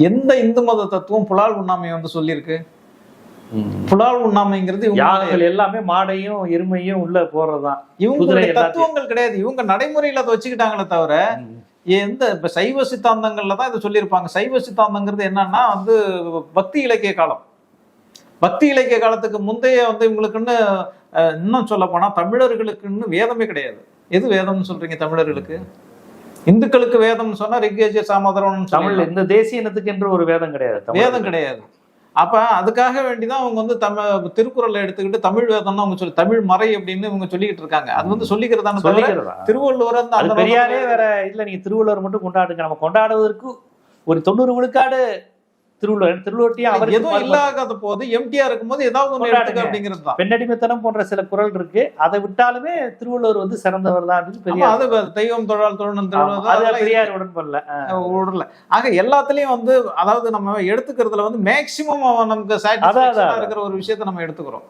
எந்த இந்து மத தத்துவம் புலால் உண்ணாமையை வந்து சொல்லியிருக்கு? புலால் உண்ணாமைங்கிறது யாகங்கள் எல்லாமே மாடையும் எருமையும் உள்ள போறதுதான். இவங்களுடைய தத்துவங்கள் கிடையாது, இவங்க நடைமுறையில அதை வச்சுக்கிட்டாங்களே தவிர எந்த இப்ப சைவ சித்தாந்தங்கள்ல தான் இதை சொல்லியிருப்பாங்க. சைவ சித்தாந்தங்கிறது என்னன்னா வந்து பக்தி இலக்கிய காலம். பக்தி இலக்கிய காலத்துக்கு முந்தைய வந்து இவங்களுக்குன்னு இன்னும் சொல்ல போனா தமிழர்களுக்குன்னு வேதமே கிடையாது. எது வேதம்னு சொல்றீங்க தமிழர்களுக்கு? இந்துக்களுக்கு வேதம் சொன்னா ரிக்வேஜ சாமதரம். தமிழ் இந்த தேசிய இனத்துக்கு என்று ஒரு வேதம் கிடையாது, வேதம் கிடையாது. அப்ப அதுக்காக வேண்டிதான் அவங்க வந்து திருக்குறளை எடுத்துக்கிட்டு தமிழ் வேதம்னு அவங்க சொல்லி தமிழ் மறை அப்படின்னு இவங்க சொல்லிக்கிட்டு இருக்காங்க. அது வந்து சொல்லிக்கிறதான திருவள்ளுவர் அந்த பெரியாரே வேற இல்ல. நீங்க திருவள்ளுவர் மட்டும் கொண்டாடுங்க, நம்ம கொண்டாடுவதற்கு ஒரு 90 விழுக்காடு திருவள்ளுவர்ட்டியும் அவர் எதுவும் இல்லாத போது எம்டிஆர் இருக்கும் போது ஏதாவது ஒன்று எடுத்துக்க அப்படிங்கிறது தான். பெண்ணடிமைத்தனம் போன்ற சில குரல் இருக்கு, அதை விட்டாலுமே திருவள்ளுவர் வந்து சிறந்தவர் தான் அப்படின்னு பெரியார். அது தெய்வம் தொழால் தொழணும் பெரியார் உடன்படல. ஆக எல்லாத்துலயும் வந்து அதாவது நம்ம எடுத்துக்கிறதுல வந்து மேக்சிமம் நமக்கு சாட்டிஸ்ஃபேக்ஷனா இருக்கிற ஒரு விஷயத்தை நம்ம எடுத்துக்கிறோம்.